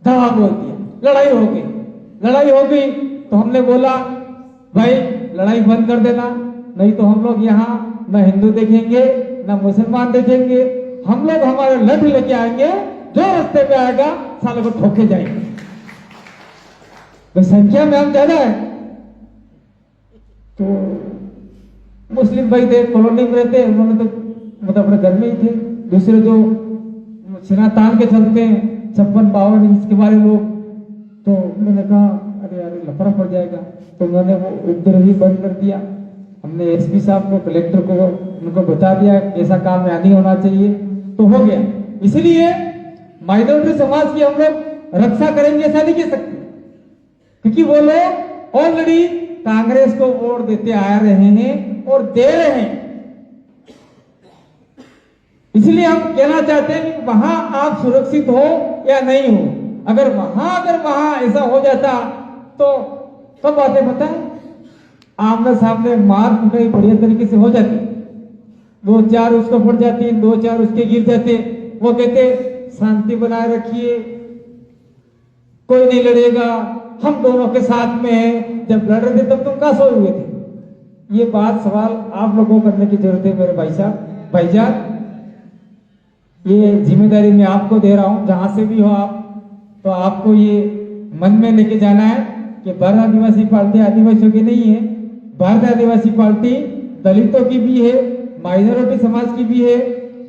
धावा बोल दिया, लड़ाई हो गई तो हमने बोला भाई लड़ाई बंद कर देना, नहीं तो हम लोग यहाँ न हिंदू देखेंगे न मुसलमान देखेंगे, हम लोग हमारे लठ लेके आएंगे, जो रास्ते पे आएगा साले को ठोके जाएंगे। तो संख्या में हम ज्यादा है, तो मुस्लिम भाई थे, कॉलोनी में रहते, उन्होंने तो मतलब अपने घर में ही थे। दूसरे जो सिना तान के चलते हैं 56-52 इंच के वाले लोग, तो उन्होंने कहा अरे अरे लफड़ा पड़ जाएगा, तो उन्होंने वो उधर ही बंद कर दिया। हमने एसपी साहब को, कलेक्टर को उनको बता दिया ऐसा काम यहाँ नहीं होना चाहिए, तो हो गया। इसलिए माइनॉरिटी समाज की हम लोग रक्षा करेंगे ऐसा नहीं कह सकते, क्योंकि वो लोग ऑलरेडी कांग्रेस को वोट देते आ रहे हैं और दे रहे हैं। इसलिए हम कहना चाहते हैं कि वहां आप सुरक्षित हो या नहीं हो। अगर वहां ऐसा हो जाता तो कब बातें बताएं, आमने सामने मार कुटाई बढ़िया तरीके से हो जाती, 2-4 उसको पड़ जाती, 2-4 उसके गिर जाते, वो कहते शांति बनाए रखिए, कोई नहीं लड़ेगा, हम दोनों के साथ में हैं। जब लड़ रहे थे तब तुम कहां सोए हुए थे? ये बात सवाल आप लोगों को करने की जरूरत है मेरे भाई साहब, भाईजान। ये जिम्मेदारी मैं आपको दे रहा हूं, जहां से भी हो आप, तो आपको ये मन में लेके जाना है कि भारत आदिवासी पार्टी आदिवासियों की नहीं है, भारत आदिवासी पार्टी दलितों की भी है, माइनॉरिटी समाज की भी है,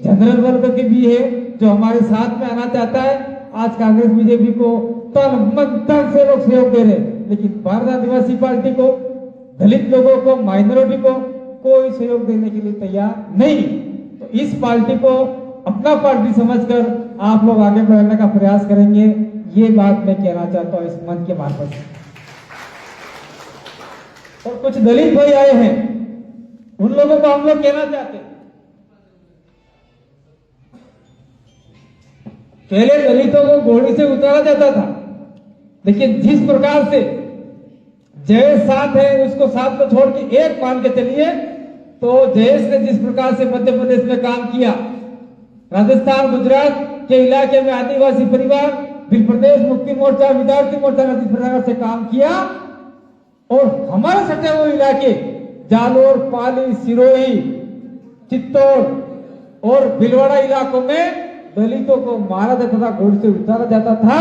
जनरल वर्ग की भी है, जो हमारे साथ में आना चाहता है। आज कांग्रेस बीजेपी को तन मन धन से लोग सहयोग दे रहे हैं, लेकिन भारत आदिवासी पार्टी को, दलित लोगों को, माइनॉरिटी को कोई सहयोग देने के लिए तैयार नहीं। तो इस पार्टी को अपना पार्टी समझकर आप लोग आगे बढ़ने का प्रयास करेंगे, ये बात मैं कहना चाहता हूं इस मंच के मार्फत से। और कुछ दलित भाई आए हैं, उन लोगों को हम लोग कहना चाहते हैं, पहले दलितों को घोड़ी से उतारा जाता था, लेकिन जिस प्रकार से जयेश साथ है, उसको साथ को छोड़ के एक मान के चलिए, तो जयेश ने जिस प्रकार से मध्य प्रदेश में काम किया, राजस्थान गुजरात के इलाके में आदिवासी परिवार, फिर प्रदेश मुक्ति मोर्चा, विद्यार्थी मोर्चा ने जिस प्रकार से काम किया, और हमारे सटे हुए इलाके जालोर, पाली, सिरोही, चित्तौड़ और भिलवाड़ा इलाकों में दलितों को मारा जाता था, घोड़े से उतारा जाता था।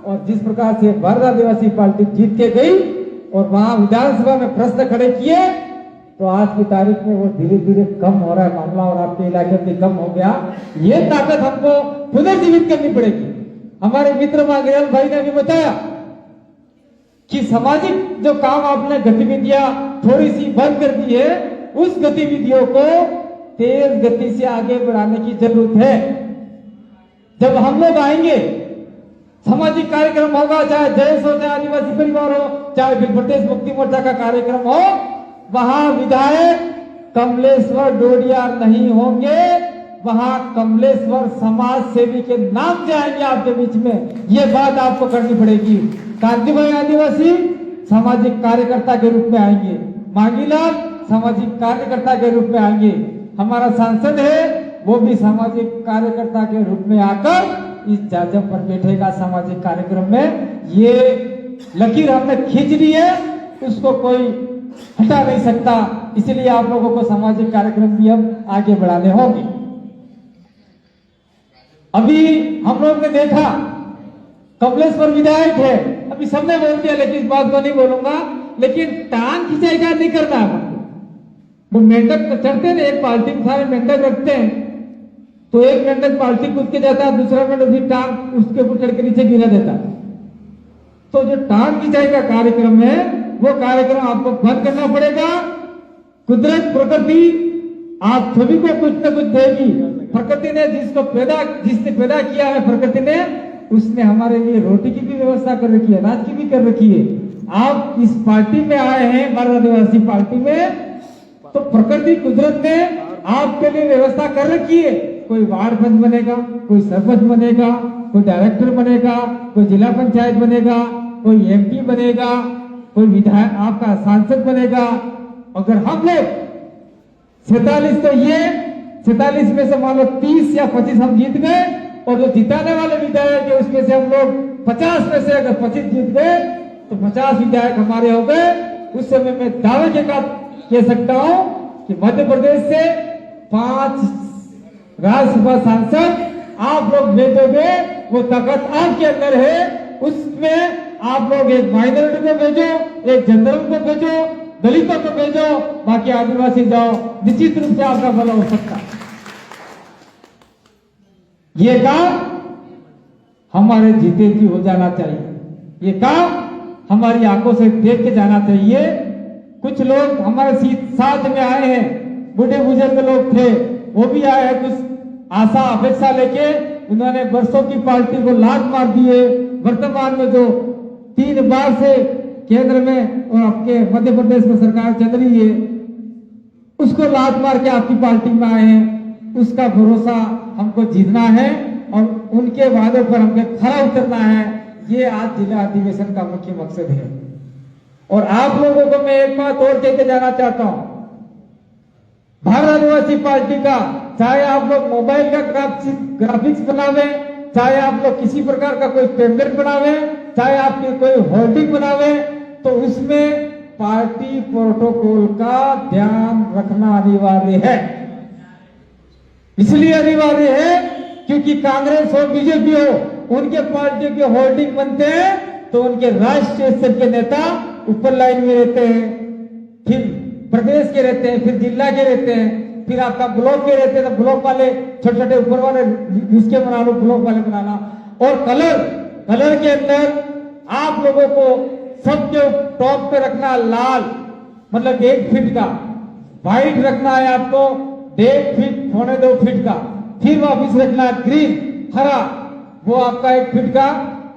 और जिस प्रकार से भारत आदिवासी पार्टी जीत के गई और वहां विधानसभा में प्रश्न खड़े किए, तो आज की तारीख में वो धीरे धीरे कम हो रहा है मामला, और आपके इलाके में कम हो गया। ये ताकत हमको पुनर्जीवित करनी पड़ेगी। हमारे मित्र मांगेलाल भाई ने भी बताया कि सामाजिक जो काम आपने गतिविधियां थोड़ी सी बंद कर दी है, उस गतिविधियों को तेज गति से आगे बढ़ाने की जरूरत है। जब हम लोग आएंगे, सामाजिक कार्यक्रम होगा, चाहे जयेश हो, चाहे आदिवासी परिवार हो, चाहे फिर प्रदेश मुक्ति मोर्चा का कार्यक्रम हो, वहां विधायक कमलेश्वर डोडियार नहीं होंगे, वहां कमलेश्वर समाज सेवी के नाम जाएंगे आपके बीच में। ये बात आपको करनी पड़ेगी। कांतिभाई आदिवासी सामाजिक कार्यकर्ता के रूप में आएंगे, मांगीलाल सामाजिक कार्यकर्ता के रूप में आएंगे, हमारा सांसद है वो भी सामाजिक कार्यकर्ता के रूप में आकर इस जाजम पर बैठेगा सामाजिक कार्यक्रम में। ये लकीर हमने खींच ली है, उसको कोई हटा नहीं सकता। इसलिए आप लोगों को सामाजिक कार्यक्रम भी हम आगे बढ़ाने होंगे। अभी हम लोग ने देखा कमलेश्वर विधायक है, अभी सबने बोल दिया, लेकिन इस बात को नहीं बोलूंगा, लेकिन टांग खिंचाई का नहीं करना है हमको। वो मेंढक चढ़ते हैं, एक पार्टी में सारे मेंढक रखते हैं, तो एक मेंढक पार्टी कूद के जाता है, दूसरा मेंढक भी टांग उसके ऊपर चढ़ के नीचे गिरा देता। तो जो टांग खिंचाई का कार्यक्रम है, वो कार्यक्रम आपको बंद करना पड़ेगा। कुदरत, प्रकृति आप सभी को कुछ न कुछ देगी। प्रकृति ने जिसने पैदा किया है, प्रकृति ने, उसने हमारे लिए रोटी की भी व्यवस्था कर रखी है, अनाज की भी कर रखी है। आप इस पार्टी में आए हैं, भारत आदिवासी पार्टी में, तो प्रकृति, कुदरत ने आपके लिए व्यवस्था कर रखी है। कोई वार्ड पंच बनेगा, कोई सरपंच बनेगा, कोई डायरेक्टर बनेगा, कोई जिला पंचायत बनेगा, कोई एमपी बनेगा, कोई विधायक, आपका सांसद बनेगा। अगर हम लोग 47, तो ये 47 में से मान लो 30 या 25 हम जीत गए, और जो जिताने वाले विधायक है उसमें से हम लोग 50 में से अगर 25 जीत गए तो 50 विधायक हमारे हो गए। उस समय मैं दावे के साथ कह सकता हूं कि मध्य प्रदेश से 5 राज्यसभा सांसद आप लोग भेजोगे, वो ताकत आपके अंदर है। उसमें आप लोग एक माइनॉरिटी को भेजो, एक जनरल को भेजो, दलितों को भेजो, बाकी आदिवासी जाओ, निश्चित रूप से आपका भला हो सकता है। ये काम हमारे जीते जी हो जाना चाहिए। ये काम हमारी आंखों से देख के जाना चाहिए। कुछ लोग हमारे साथ में आए हैं, बूढ़े बुजुर्ग लोग थे, वो भी आए हैं कुछ आशा अपेक्षा लेके। उन्होंने वर्षों की पार्टी को लात मार दिए। वर्तमान में जो 3 बार से केंद्र में और आपके मध्य प्रदेश में सरकार चल रही है, उसको लात मार के आपकी पार्टी में आए हैं। उसका भरोसा हमको जीतना है और उनके वादों पर हमें खरा उतरना है। ये आज जिला अधिवेशन का मुख्य मकसद है। और आप लोगों को मैं एक बात और कहते जाना चाहता हूं, भारत आदिवासी पार्टी का चाहे आप लोग मोबाइल का ग्राफिक्स बनावे, चाहे आप लोग किसी प्रकार का कोई पेम्पलेट बनावे, चाहे आपकी कोई होर्डिंग बनावे, तो उसमें पार्टी प्रोटोकॉल का ध्यान रखना अनिवार्य है। इसलिए अनिवार्य है क्योंकि कांग्रेस हो बीजेपी हो, उनके पार्टी के होर्डिंग बनते हैं तो उनके राष्ट्रीय स्तर के नेता ऊपर लाइन में रहते हैं, फिर प्रदेश के रहते हैं, फिर जिला के रहते हैं, फिर आपका ब्लॉक के रहते हैं तो ब्लॉक वाले छोटे छोटे ऊपर वाले इसके बना लो, ब्लॉक वाले बनाना। और कलर के अंदर आप लोगों को सबके टॉप पे रखना लाल, मतलब 1 फीट का, व्हाइट रखना है आपको 1.5 फीट 2.25 फीट का, फिर वापिस रखना ग्रीन हरा, वो आपका 1 फीट का।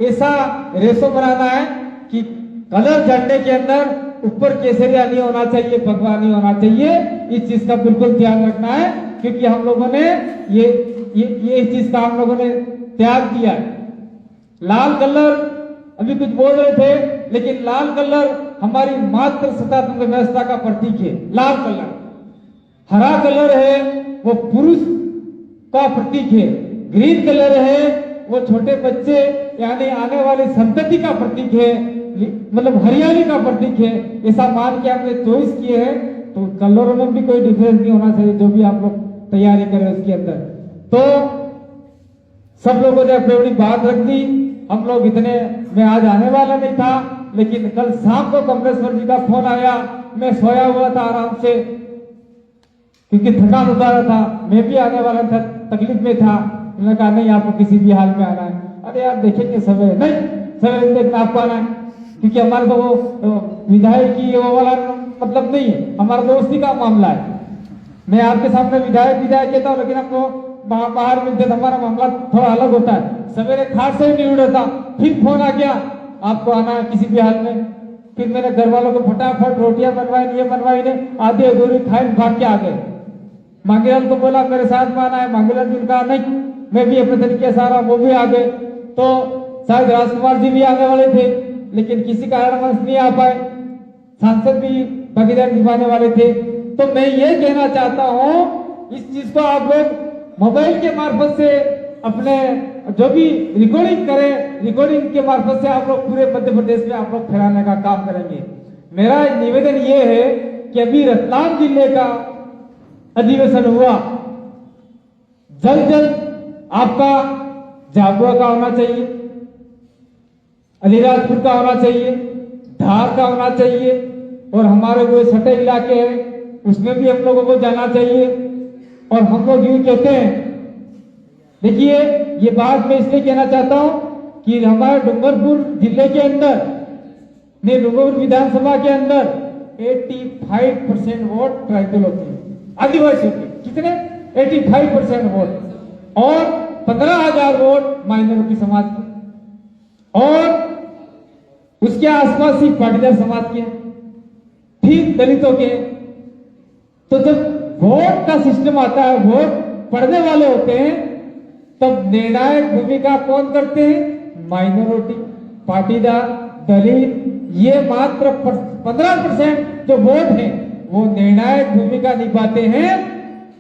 ऐसा रेशो बनाना है कि कलर झंडे के अंदर ऊपर केसरिया नहीं होना चाहिए, भगवा नहीं होना चाहिए। इस चीज का बिल्कुल ध्यान रखना है क्योंकि हम लोगों ने ये चीज का हम लोगों ने त्याग दिया है। लाल कलर अभी कुछ बोल रहे थे, लेकिन लाल कलर हमारी मात्र सत्तात्मक व्यवस्था का प्रतीक है। लाल कलर, हरा कलर है वो पुरुष का प्रतीक है, ग्रीन कलर है वो छोटे बच्चे यानी आने वाली संतति का प्रतीक है, मतलब हरियाली का प्रतीक है। ऐसा मान के हमने चॉइस किए हैं, तो कलरों में भी कोई डिफरेंस नहीं होना चाहिए जो भी आप लोग तैयारी करें उसके अंदर। तो सब लोगों ने अपनी अपनी बात रख दी। हम लोग इतने में आज आने वाला नहीं था, लेकिन कल शाम को कमलेश्वर जी का फोन आया। मैं सोया हुआ था आराम से क्योंकि थकान उतारा था, मैं भी आने वाला था, तकलीफ में था। उन्होंने कहा नहीं आपको किसी भी हाल में आना है। अरे यार देखेंगे सवेरे, नहीं सवेरे देखना आपको आना है क्योंकि हमारा तो वो विधायक की वो वाला मतलब नहीं है, हमारा दोस्ती का मामला है। मैं आपके सामने विधायक कहता हूँ, लेकिन आपको बाहर मिलते तो हमारा मामला थोड़ा अलग होता है। सवेरे खाट से नहीं उड़ा था, फिर फोन आ गया आपको आना है किसी भी हाल में। फिर मेरे घर वालों को फटाफट रोटियां बनवाई, ये बनवाई ने आधी अधूरी खाई भाग के आ गए। मांगेलाल को बोला मेरे साथ में आना है, मांगेलाल जी ने कहा नहीं मैं भी अपने तरीके से आ रहा हूं, वो भी आ गए। तो शायद राजकुमार जी भी आने वाले थे, लेकिन किसी कारणवश नहीं आ पाए। सांसद भी भागीदारी निभाने वाले थे। तो मैं ये कहना चाहता हूं, इस चीज को आप लोग मोबाइल के मार्फत से अपने जो भी रिकॉर्डिंग करें, रिकॉर्डिंग के मार्फत से आप लोग पूरे मध्य प्रदेश में आप लोग फैलाने का काम करेंगे। मेरा निवेदन ये है कि अभी रतलाम जिले का अधिवेशन हुआ, जल्द आपका झाबुआ का होना चाहिए, अलीराजपुर का होना चाहिए, धार का होना चाहिए, और हमारे वो सटे इलाके हैं उसमें भी हम लोगों को जाना चाहिए। और हम लोग यूं कहते हैं, देखिए ये बात मैं इसलिए कहना चाहता हूं कि हमारे डूंगरपुर जिले के अंदर, डूंगरपुर विधानसभा के अंदर 85% वोट ट्राइबलों के, आदिवासियों के। कितने? 85% वोट, और 15,000 वोट माइनॉरिटी समाज के, और उसके आसपास ही पाटीदार समाज के, फिर दलितों के। तो जब वोट का सिस्टम आता है, वोट पढ़ने वाले होते हैं, तब निर्णायक भूमिका कौन करते हैं? माइनॉरिटी, पाटीदार, दलित। ये मात्र 15% जो वोट है वो निर्णायक भूमिका निभाते हैं।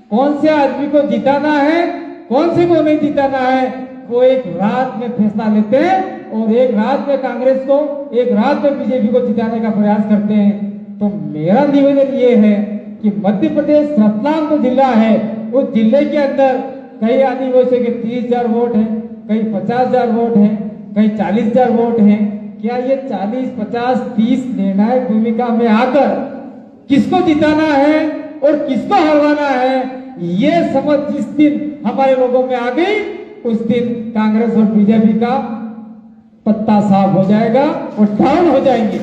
कौन से आदमी को जिताना है, कौन से को नहीं जिताना है, वो एक रात में फैसला लेते हैं और एक रात में कांग्रेस को, एक रात में बीजेपी को जिताने का प्रयास करते हैं। तो मेरा निवेदन ये है कि मध्य प्रदेश रतलाम जो जिला है, उस जिले के अंदर कई आदिवासियों के 30,000 वोट हैं, कई 50,000 वोट हैं, कई 40,000 वोट हैं। क्या ये 40, 50, 30 निर्णायक भूमिका में आकर किसको जिताना है और किसको हरवाना है, ये समझ जिस दिन हमारे लोगों में आ गई, उस दिन कांग्रेस और बीजेपी का पत्ता साफ हो जाएगा और डाउन हो जाएंगे।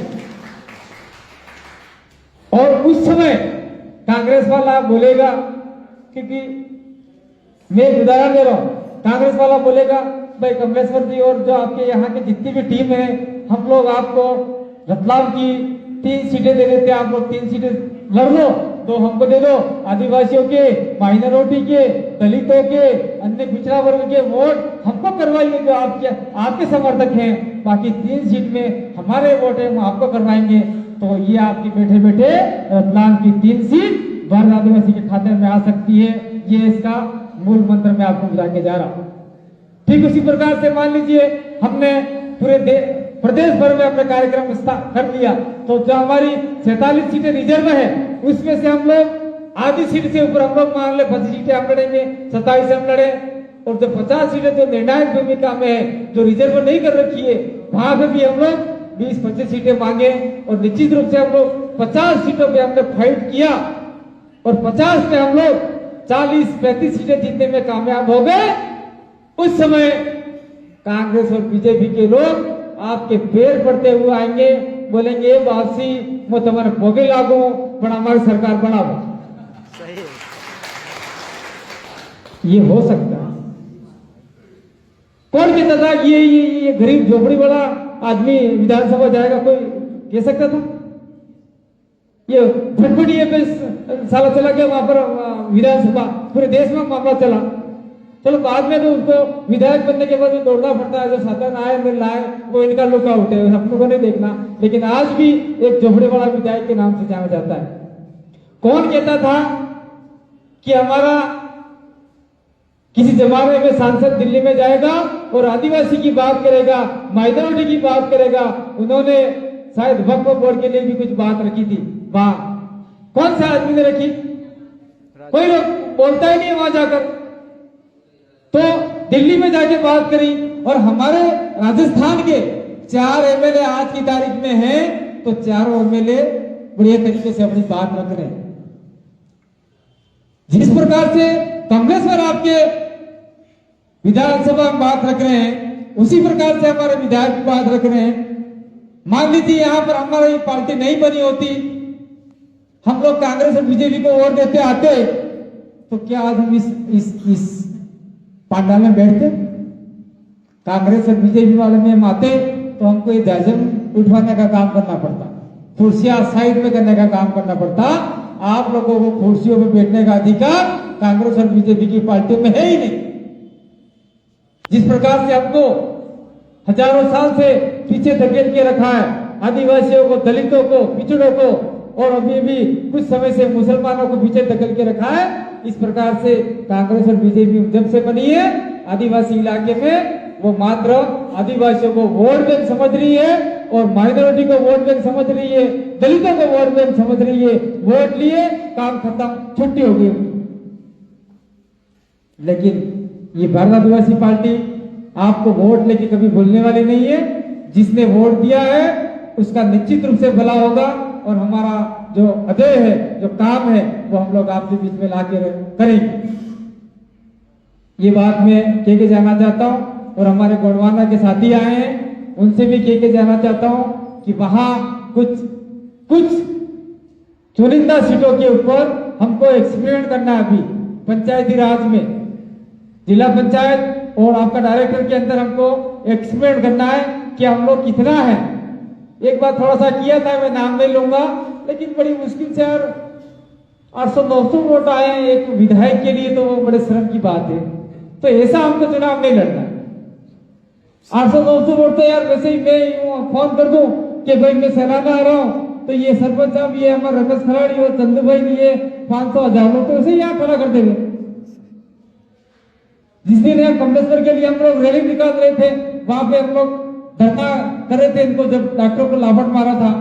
और उस समय कांग्रेस वाला बोलेगा, क्योंकि मैं एक उदाहरण दे रहा हूं, कांग्रेस वाला बोलेगा भाई कमलेश्वर जी और जो आपके यहाँ के जितनी भी टीम है, हम लोग आपको रतलाम की 3 सीटें दे देते हैं, आप लोग 3 सीटें लड़ लो, 2 हमको दे दो, आदिवासियों के, माइनॉरिटी के, दलितों के, अन्य पिछड़ा वर्ग के वोट हमको करवाइए जो आपके समर्थक हैं, बाकी 3 सीट में हमारे वोट है, हम आपको करवाएंगे। तो ये आपकी बैठे बैठे रतलाम की 3 सीट भारत आदिवासी के खाते में आ सकती है। ये इसका मूल मंत्र मैं आपको बता के जा रहा हूं। ठीक उसी प्रकार से मान लीजिए हमने पूरे प्रदेश भर में अपने कार्यक्रम कर लिया, तो जो हमारी 47 सीटें रिजर्व है, उसमें से हम लोग आधी सीट से ऊपर हम लोग मान ले 25 सीटें हम लड़ेंगे, 27 हम लड़े, और जो 50 सीटें जो निर्णायक भूमिका में है, जो रिजर्व नहीं कर रखी है, वहां पे भी हम लोग 20-25 सीटें मांगे और निश्चित रूप से हम लोग 50 सीटों पे हमने फाइट किया और 50 में हम लोग 40-35 सीटें जीतने में कामयाब हो गए। उस समय कांग्रेस और बीजेपी के लोग आपके पैर पड़ते हुए आएंगे, बोलेंगे वापसी वो तुम्हारे भोगे लागू पर हमारी सरकार बनाओ। ये हो सकता है। कौन कहता था ये गरीब झोपड़ी वाला आदमी विधानसभा जाएगा, कोई कह सकता था? ये फटफटी पे साला चला गया वहां पर विधानसभा, पूरे देश में मामला चला। चलो बाद में तो उसको विधायक बनने के बाद जो दौड़ना पड़ता है, जो साधन आए मिल रहा है, वो इनका लुकआउट है, हम लोगों ने देखना। लेकिन आज भी एक झोपड़ी वाला विधायक के नाम से जाना जाता है। कौन कहता था कि हमारा किसी जमाने में सांसद दिल्ली में जाएगा और आदिवासी की बात करेगा, माइनॉरिटी की बात करेगा? उन्होंने शायद वक्फ बोर्ड के लिए भी कुछ बात रखी थी वहां। कौन सा आदमी ने रखी? कोई लोग बोलता ही नहीं वहां जाकर। तो दिल्ली में जाके बात करी, और हमारे राजस्थान के 4 एमएलए आज की तारीख में हैं, तो 4 एमएलए बढ़िया तरीके से अपनी बात रख रहे हैं। जिस प्रकार से कांग्रेस पर आपके विधानसभा में बात रख रहे हैं, उसी प्रकार से हमारे विधायक भी बात रख रहे हैं। मान लीजिए यहां पर हमारी पार्टी नहीं बनी होती, हम लोग कांग्रेस और बीजेपी को वोट देते आते, तो क्या आज हम इस पांडाल में बैठते? कांग्रेस और बीजेपी वाले में हम आते तो हमको ये दर्जन उठवाने का काम करना पड़ता, कुर्सियां साइड में करने का काम करना पड़ता। आप लोगों को कुर्सियों पे बैठने का अधिकार कांग्रेस और बीजेपी की पार्टी में है ही नहीं। जिस प्रकार से हमको हजारों साल से पीछे धकेल के रखा है, आदिवासियों को, दलितों को, पिछड़ों को, और अभी भी कुछ समय से मुसलमानों को पीछे धकेल के रखा है, इस प्रकार से कांग्रेस और बीजेपी जब से बनी है आदिवासी इलाके में, वो मात्र आदिवासियों को वोट बैंक समझ रही है और माइनॉरिटी को वोट बैंक समझ रही है, दलितों को वोट बैंक समझ रही है। वोट लिए, काम खत्म, छुट्टी हो गई। लेकिन ये भारत आदिवासी पार्टी आपको वोट लेके कभी भूलने वाली नहीं है। जिसने वोट दिया है उसका निश्चित रूप से भला होगा, और हमारा जो अध्यय है, जो काम है, वो हम लोग आपके बीच में लाके करेंगे। ये बात मैं कह के जाना चाहता हूँ, और हमारे गोंडवाना के साथी आए हैं, उनसे भी कह के जाना चाहता हूँ कि वहां कुछ चुनिंदा सीटों के ऊपर हमको एक्सपेरिमेंट करना है। अभी पंचायती राज में, जिला पंचायत और आपका डायरेक्टर के अंदर हमको एक्सपेरिमेंट करना है कि हम लोग कितना है। एक बार थोड़ा सा किया था, मैं नाम नहीं लूंगा, लेकिन बड़ी मुश्किल से यार 800-900 वोट आए हैं एक विधायक के लिए, तो वो बड़े शर्म की बात है। तो ऐसा हमको चुनाव नहीं लड़ना। 800-900 वोट तो यार वैसे ही मैं फोन कर दूं कि भाई मैं सराहना आ रहा हूं, तो ये सरपंच साहब, ये हमारे रमेश खराड़ी और चंदू भाई लिए 500-1000 वोट तो वैसे ही यहाँ खड़ा कर देंगे। जिस दिन यहाँ कमलेश्वर के लिए हम लोग रैली निकाल रहे थे, वहां पे हम लोग धरना कर रहे थे इनको, जब डॉक्टर को लापट मारा था।